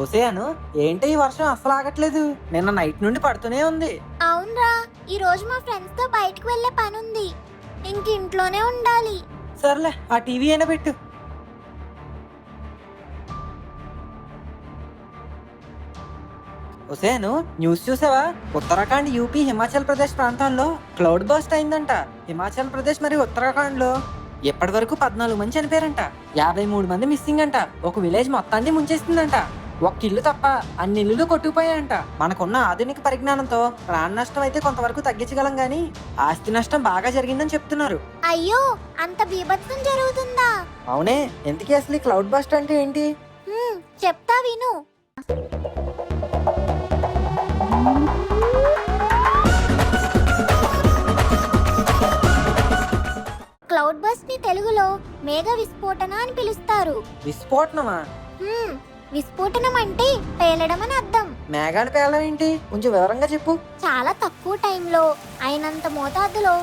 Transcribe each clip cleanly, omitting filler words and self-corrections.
ఒసేయను, ఏంటి ఈ వర్షం అస్సలు ఆగట్లేదు? నిన్న నైట్ నుండి పడుతూనే ఉంది. అవునరా, ఈ రోజు మా ఫ్రెండ్స్ తో బయటకు వెళ్లే పని ఉంది. ఇంక ఇంట్లోనే ఉండాలి. సర్లే, ఆ టీవీ అయినా పెట్టు. ఒసేయను, న్యూస్ చూసావా? ఉత్తరాఖండ్, యూపీ, హిమాచల్ ప్రదేశ్ ప్రాంతాల్లో క్లౌడ్ బర్స్ట్ అయిందంట. హిమాచల్ ప్రదేశ్ మరియు ఉత్తరాఖండ్ లో ఇప్పటి వరకు 14 మంది చనిపోయారంట. 53 మంది మిస్సింగ్ అంట. ఒక విలేజ్ మొత్తాన్ని ముంచేస్తుందంట. ఒక్క ఇల్లు తప్ప అన్ని ఇల్లులు కొట్టుకుపోయాయంట. మనకున్న ఆధునిక పరిజ్ఞానంతో ప్రాణ నష్టం అయితే కొంతవరకు తగ్గించగలం గానీ ఆస్తి నష్టం బాగా జరిగిందని చెప్తున్నారు. అయ్యో, అంత బీభత్సం జరుగుతుందా? అవునే, ఎందుకే అసలు ఈ క్లౌడ్ బస్ట్ అంటే ఏంటి? చెప్తా విను. క్లౌడ్ బస్ట్ ని తెలుగులో మేఘ విస్ఫోటన అని పిలుస్తారు. విస్ఫోటనమా? విస్ఫోటనం అంటే పేలడం అని అర్థం. మేఘాలు పేలడం ఏంటి? కొంచెం వివరంగా చెప్పు. చాలా తక్కువ టైంలో అయినంత మోతాదులో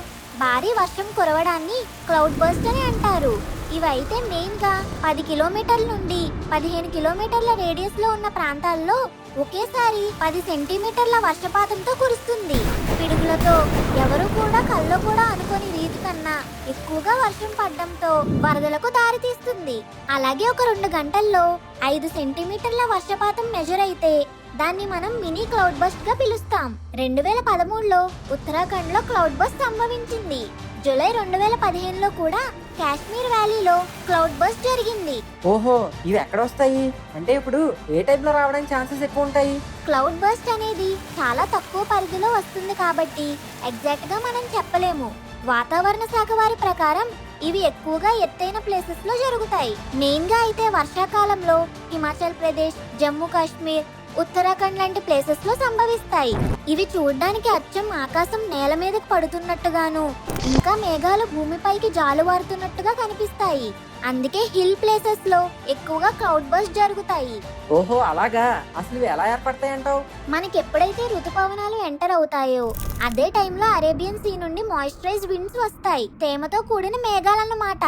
భారీ వర్షం కురవడాన్ని క్లౌడ్ బర్స్ట్ అని అంటారు. ఇవైతే మెయిన్ గా 10 కిలోమీటర్ల నుండి 15 కిలోమీటర్ల రేడియస్ లో ఉన్న ప్రాంతాల్లో ఒకేసారి 10 సెంటీమీటర్ల వర్షపాతంతో కురుస్తుంది. పిడుగులతో ఎవరు కూడా కల్లో కూడా అనుకోని రీతి కన్నా ఎక్కువగా వర్షం పడడంతో వరదలకు దారితీస్తుంది. అలాగే ఒక 2 గంటల్లో 5 సెంటీమీటర్ల వర్షపాతం మెజర్ అయితే దాన్ని మనం మినీ క్లౌడ్ బస్ట్ గా పిలుస్తాం. 2013లో ఉత్తరాఖండ్ లో క్లౌడ్ బస్ట్ సంభవించింది. జూలై 2015లో కూడా కాశ్మీర్ వ్యాలీలో క్లౌడ్ బస్ట్ జరిగింది. ఓహో, ఇవి ఎక్కడ వస్తాయి? అంటే ఇప్పుడు ఏ టైప్ లో రావడానికి ఛాన్సెస్ ఎక్కువ ఉంటాయి? క్లౌడ్ బస్ట్ అనేది చాలా తక్కువ పరిధిలో వస్తుంది కాబట్టి ఎగ్జాక్ట్ గా మనం చెప్పలేము. వాతావరణ శాఖ వారి ప్రకారం ఇవి ఎక్కువగా ఎత్తైన ప్లేసెస్ లో జరుగుతాయి. మెయిన్ గా అయితే వర్షాకాలంలో హిమాచల్ ప్రదేశ్, జమ్మూ కాశ్మీర్, ఉత్తరాఖండ్ లాంటి ప్లేసెస్ లో సంభవిస్తాయి. ఇవి చూడడానికి అచ్చం ఆకాశం నేల మీదకి పడుతున్నట్టుగాను, ఇంకా మేఘాలు భూమిపైకి జాలువారుతున్నట్టుగా కనిపిస్తాయి. అందుకే హిల్ ప్లేసెస్ లో ఎక్కువగా క్లౌడ్ బస్ట్ జరుగుతాయి. ఓహో అలాగా, అసలు ఇవి ఎలా ఏర్పడతాయి అంటావు? మనకి ఎప్పుడైతే ఋతుపవనాలు ఎంటర్ అవుతాయో అదే టైంలో అరేబియన్ సీ నుండి మాయిశ్చరైజ్ విండ్స్ వస్తాయి. తేమతో కూడిన మేఘాలన్నమాట.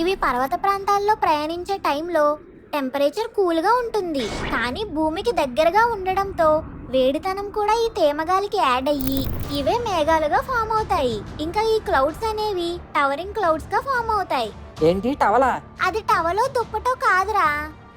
ఇవి పర్వత ప్రాంతాల్లో ప్రయాణించే టైంలో టెంపరేచర్ కూల్ గా ఉంటుంది, కానీ భూమికి దగ్గరగా ఉండడంతో వేడితనం కూడా ఈ తేమగాలికి యాడ్ అయ్యి ఇవే మేఘాలుగా ఫామ్ అవుతాయి. ఇంకా ఈ క్లౌడ్స్ అనేవి టవరింగ్ క్లౌడ్స్ గా ఫామ్ అవుతాయి. ఏంటి టవలా? అది టవలో దుప్పటో కాదురా.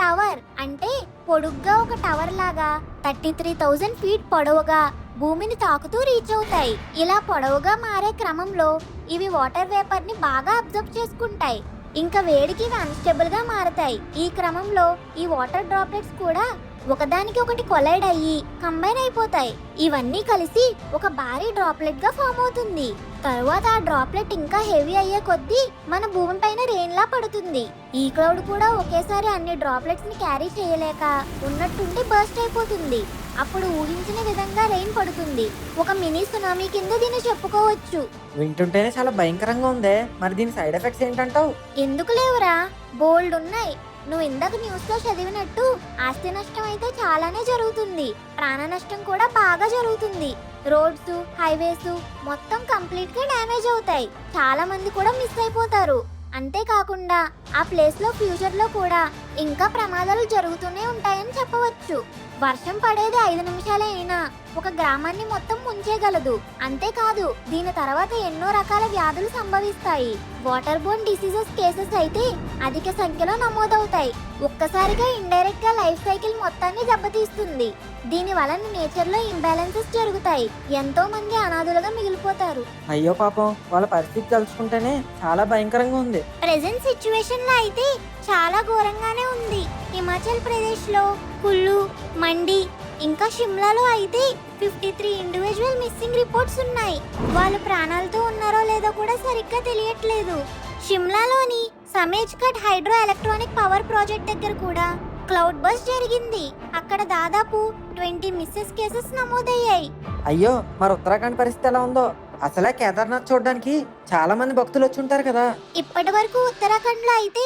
టవర్ అంటే పొడుగ్గా ఒక టవర్ లాగా 33,000 ఫీట్ పొడవుగా భూమిని తాకుతూ రీచ్ అవుతాయి. ఇలా పొడవుగా మారే క్రమంలో ఇవి వాటర్ వేపర్ ని బాగా అబ్జర్వ్ చేసుకుంటాయి. ఇంకా వేడికి ఇవి అన్స్టేబుల్ గా మారతాయి. ఈ క్రమంలో ఈ వాటర్ డ్రాప్లెట్స్ కూడా ఒకదానికి ఒకటి కొలైడ్ అయ్యి కంబైన్ అయిపోతాయి. ఇవన్నీ కలిసి ఒక భారీ డ్రాప్లెట్ గా ఫామ్ అవుతుంది. తరువాత ఆ డ్రాప్లెట్ ఇంకా హెవీ అయ్యే కొద్దీ మన భూమి పైన రెయిన్ లా పడుతుంది. ఈ క్లౌడ్ కూడా ఒకేసారి అన్ని డ్రాప్లెట్స్ ని క్యారీ చేయలేక ఉన్నట్టుండి బర్స్ట్ అయిపోతుంది. అప్పుడు ఊహించిన విధంగా రెయిన్ పడుతుంది. ఒక మినీ సునామీ కింద దీన్ని చెప్పుకోవచ్చు. వింటుంటేనే చాలా భయంకరంగా ఉందే. మరి దీని సైడ్ ఎఫెక్ట్స్ ఏంటంటావు? ఎందుకు లేవురా, బోల్డ్ ఉన్నాయి. నువ్వు ఇందాక న్యూస్ లో చదివినట్టు ఆస్తి నష్టం అయితే చాలానే జరుగుతుంది. ప్రాణ నష్టం కూడా బాగా జరుగుతుంది. రోడ్స్, హైవేస్ మొత్తం కంప్లీట్ గా డ్యామేజ్ అవుతాయి. చాలా మంది కూడా మిస్ అయిపోతారు. అంతేకాకుండా ఆ ప్లేస్ లో ఫ్యూచర్ లో కూడా ఇంకా ప్రమాదాలు జరుగుతూనే ఉంటాయని చెప్పవచ్చు. వర్షం పడేది 5 నిమిషాలే అయినా ఒక గ్రామాన్ని మొత్తం ముంచేయగలదు. అంతేకాదు దీని తర్వాత ఎన్నో రకాల వ్యాధులు సంభవిస్తాయి. వాటర్ బోర్న్ డిసీజెస్ కేసెస్ అయితే అధిక సంఖ్యలో నమోదవుతాయి. ఒక్కసారిగా ఇండైరెక్ట్ గా లైఫ్ సైకిల్ మొత్తాన్ని దెబ్బతీస్తుంది. దీని వలన నేచర్ లో ఇంబ్యాలెన్సెస్ జరుగుతాయి. ఎంతో మంది అనాథులుగా మిగిలిపోతారు. అయ్యో పాపం, వాళ్ళ పరిస్థితి తలుచుకుంటేనే చాలా భయంకరంగా ఉంది. ప్రెజెంట్ సిచ్యువేషన్ లో అయితే చాలా ఘోరంగానే ఉంది. హిమాచల్ ప్రదేశ్ లో కుల్లు, మండి ఇంకా షిమ్లాలో అయితే 53 ఇండివిజువల్ మిస్సింగ్ రిపోర్ట్స్ ఉన్నాయి. వాళ్ళు ప్రాణాలతో ఉన్నారో లేదో కూడా సరిగ్గా తెలియట్లేదు. షిమ్లాలోని సమేజ్ఘట్ హైడ్రో ఎలక్ట్రానిక్ పవర్ ప్రాజెక్ట్ దగ్గర కూడా క్లౌడ్ బస్ట్ జరిగింది. అక్కడ దాదాపు 20 మిస్సెస్ కేసెస్ నమోదయ్యాయి. అయ్యో, మరి ఉత్తరాఖండ్ పరిస్థితి ఎలా ఉందో? అసలే కేదార్నాథ్ చూడడానికి చాలా మంది భక్తులు వచ్చి ఉంటారు కదా. ఇప్పటి వరకు ఉత్తరాఖండ్ లో అయితే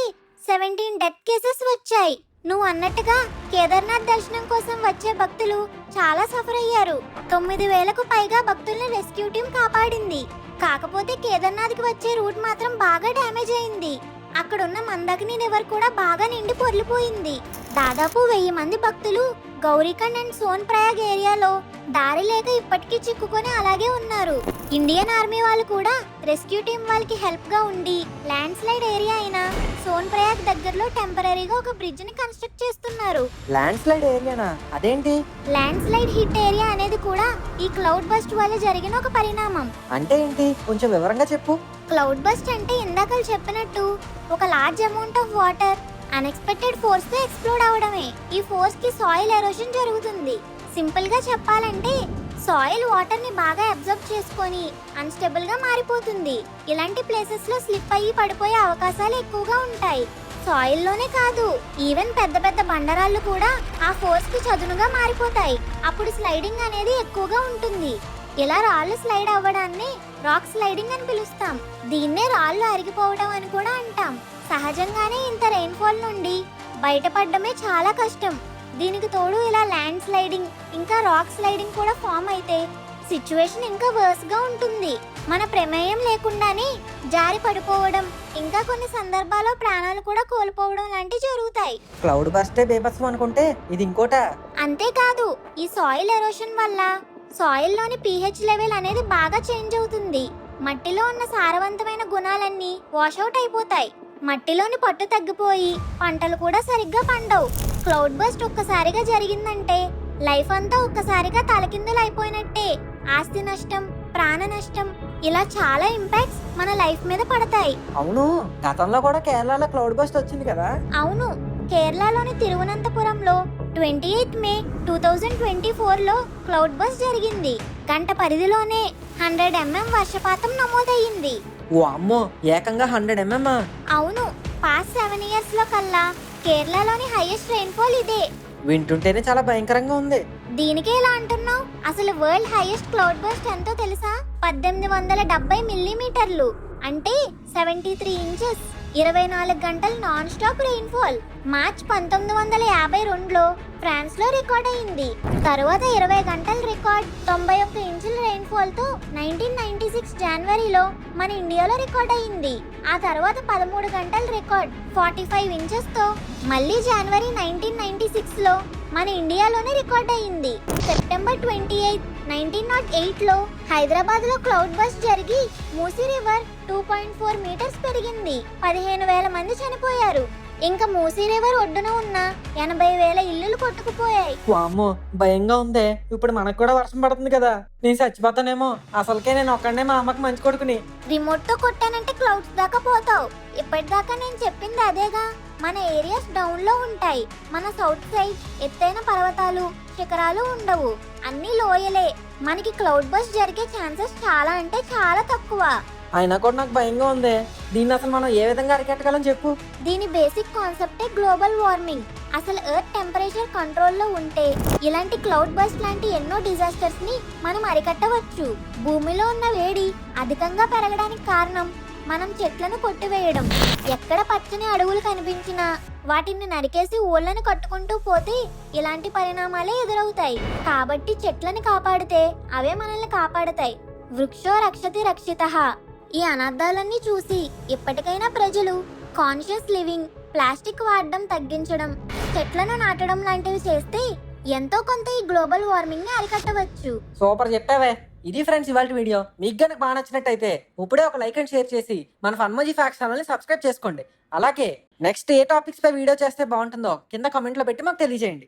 17 డెత్ కేసెస్ వచ్చాయి. నువ్వు అన్నట్టుగా కేదార్నాథ్ దర్శనం కోసం వచ్చే భక్తులు చాలా సఫర్ అయ్యారు. 9,000కు పైగా భక్తుల్ని రెస్క్యూ టీం కాపాడింది. కాకపోతే కేదార్నాథ్ కి వచ్చే రూట్ మాత్రం బాగా డ్యామేజ్ అయింది. అక్కడున్న మందాకిని రివర్ కూడా బాగా నిండి పొర్లిపోయింది. దాదాపు 1000 మంది భక్తులు గౌరీకండ్ అండ్ సోన్ ప్రయాగ్ ఏరియాలో దారి లేక ఇప్పటికీ చిక్కుకొని అలాగే ఉన్నారు. ఇండియన్ ఆర్మీ వాళ్ళు కూడా రెస్క్యూ టీం వాళ్ళకి హెల్ప్ గా ఉండి ల్యాండ్ స్లైడ్ ఏరియా అయిన సోన్ ప్రయాగ్ దగ్గరలో టెంపరీగా ఒక బ్రిడ్జ్ ని కన్స్ట్రక్ట్ చేస్తున్నారు. ల్యాండ్ స్లైడ్ ఏరియానా? అదేంటి? ల్యాండ్ స్లైడ్ హిట్ ఏరియా అనేది కూడా ఈ క్లౌడ్ బస్ట్ వల్ల జరిగిన ఒక పరిణామం. అంటే ఏంటి? కొంచెం వివరంగా చెప్పు. క్లౌడ్ బస్ట్ అంటే ఇందాక చెప్పినట్టు ఒక large amount of water unexpected force తో ఎక్స్ప్లోడ్ అవడమే. ఈ ఫోర్స్ కి సాయిల్ ఎరోషన్ జరుగుతుంది. సింపుల్ గా చెప్పాలంటే సాయిల్ వాటర్ ని బాగా అబ్జర్వ్ చేసుకొని అన్స్టేబుల్ గా మారిపోతుంది. ఇలాంటి ప్లేసెస్ లో స్లిప్ అయ్యి పడిపోయే అవకాశాలు ఎక్కువగా ఉంటాయి. సాయిల్ లోనే కాదు, ఈవెన్ పెద్ద పెద్ద బండరాళ్ళు కూడా ఆ ఫోర్స్ కి చదునుగా మారిపోతాయి. అప్పుడు స్లైడింగ్ అనేది ఎక్కువగా ఉంటుంది. ఇలా రాళ్ళు స్లైడ్ అవ్వడాన్ని రాక్ స్లైడింగ్ అని పిలుస్తాం. దీన్నే రాళ్ళు అరిగిపోవడం అని కూడా అంటాం. సహజంగానే ఇంత రెయిన్ఫాల్ నుండి బయటపడడమే చాలా కష్టం. దీనికి తోడు ఇలా ల్యాండ్ స్లైడింగ్ ఇంకా రాక్ స్లైడింగ్ కూడా ఫామ్ అయితే సిచ్యువేషన్ ఇంకా వర్స్ గా ఉంటుంది. మన ప్రమేయం లేకుండానే జారి పడిపోవడం, ఇంకా కొన్ని సందర్భాల్లో ప్రాణాలు కూడా కోల్పోవడం లాంటివి జరుగుతాయి. క్లౌడ్ బస్టే బేబత్సం అనుకుంటే ఇది ఇంకోటా? అంతేకాదు, ఈ సాయిల్ ఎరోషన్ వల్ల సాయిల్ లోని pH లెవెల్ అనేది బాగా చేంజ్ అవుతుంది. మట్టిలో ఉన్న సారవంతమైన గుణాలన్నీ వాషౌట్ అయిపోతాయి. మట్టిలోని పట్టు తగ్గిపోయి పంటలు కూడా సరిగ్గా పండవు. క్లౌడ్ బస్ట్ ఒక్కసారిగా జరిగిందంటే లైఫ్ అంతా ఒక్కసారిగా తలకిందులు అయిపోయినట్టే. ఆస్తి నష్టం, ప్రాణ నష్టం, ఇలా చాలా ఇంపాక్ట్స్ మన లైఫ్ మీద పడతాయి. అవును, గతంలో కూడా కేరళలో క్లౌడ్ బస్ట్ వచ్చింది కదా? అవును, కేరళలోని తిరువనంతపురంలో 28 మే 2024లో క్లౌడ్ బస్ట్ జరిగింది. గంట పరిధిలోనే 100 mm వర్షపాతం నమోదయ్యింది. ఓ అమ్మో, ఏకంగా 100 mm? అవును, పాస్ట్ 7 years లో కల్లా కేరళలోని హైయెస్ట్ రెయిన్ఫాల్ ఇదే. వింటుంటేనే చాలా భయంకరంగా ఉంది. దీనికే ఇలా అంటున్నావు? అసలు వరల్డ్ హైయెస్ట్ క్లౌడ్ బస్ట్ ఎంతో తెలుసా? 1870 మిల్లీమీటర్లు, అంటే 73 ఇంచెస్. 24 గంటలు నాన్ స్టాప్ రెయిన్ఫాల్. మార్చ్ 1952లో ఫ్రాన్స్ లో రికార్డ్ అయింది. తరువాత 20 గంటల రికార్డ్ 91 ఇంచుల రెయిన్ఫాల్ తో 1996 జనవరిలో మన ఇండియాలో రికార్డ్ అయింది. ఆ తర్వాత 13 గంటల రికార్డ్ 45 ఇంచెస్ తో మళ్ళీ జనవరి 1996లో మన ఇండియాలోనే రికార్డ్ అయింది. సెప్టెంబర్ 28, 1908లో హైదరాబాద్ లో క్లౌడ్ బస్ట్ జరిగి మూసీ రివర్ 2.4 మీటర్స్ పెరిగింది. 15,000 మంది చనిపోయారు. ఇంకా మూసీ రివర్ ఒడ్డున ఉన్న 80,000 ఇల్లులు కొట్టుకుపోయాయి. వామ్మో, భయంగా ఉంది. ఇప్పుడు మనకు కూడా వర్షం పడుతుంది కదా, నేను చచ్చిపోతానేమో. అసలుకే నేను ఒక్కడనే మా అమ్మకి మంచి కొడుకుని. రిమోట్ తో కొట్టానంటే క్లౌడ్స్ దాకా పోతావు. ఇప్పటిదాకా నేను చెప్పింది అదేగా. మన ఏరియాస్ డౌన్ లో ఉంటాయి. మన సౌత్ సైడ్ ఎత్తైన పర్వతాలు, శిఖరాలు ఉండవు, అన్ని లోయలే. మనకి క్లౌడ్ బస్ట్ జరిగే ఛాన్సెస్ చాలా అంటే చాలా తక్కువ. అయినా కూడా నాకు భయంగా ఉంది. దీన్ని అసలు మనం ఏ విధంగా అరికట్టగలం చెప్పు? దీని బేసిక్ కాన్సెప్టే గ్లోబల్ వార్మింగ్. అసలు ఎర్త్ టెంపరేచర్ కంట్రోల్లో ఉంటే ఇలాంటి క్లౌడ్ బస్ట్ లాంటి ఎన్నో డిజాస్టర్స్ ని మనం అరికట్టవచ్చు. భూమిలో ఉన్న వేడి అధికంగా పెరగడానికి కారణం మనం చెట్లను కొట్టివేయడం. ఎక్కడ పచ్చని అడవులు కనిపించినా వాటిని నరికేసి ఊళ్ళని కట్టుకుంటూ పోతే ఇలాంటి పరిణామాలే ఎదురవుతాయి. కాబట్టి చెట్లని కాపాడితే అవే మనల్ని కాపాడతాయి. వృక్షో రక్షతి రక్షితః. ఈ అనార్థాలన్నీ చూసి ఇప్పటికైనా ప్రజలు కాన్షియస్ లివింగ్, ప్లాస్టిక్ వాడడం తగ్గించడం, చెట్లను నాటడం లాంటివి చేస్తే ఎంతో కొంత ఈ గ్లోబల్ వార్మింగ్ ని అరికట్టవచ్చు. సూపర్ చెప్పావే. ఇది ఫ్రెండ్స్ ఇవాళ వీడియో. మీకు గనక బాగా నచ్చినట్టయితే ఇప్పుడే ఒక లైక్ అండ్ షేర్ చేసి మన ఫన్మోజీ ఫ్యాక్ట్స్ ఛానల్ని సబ్స్క్రైబ్ చేసుకోండి. అలాగే నెక్స్ట్ ఏ టాపిక్స్ పై వీడియో చేస్తే బాగుంటుందో కింద కామెంట్లో పెట్టి మాకు తెలియజేయండి.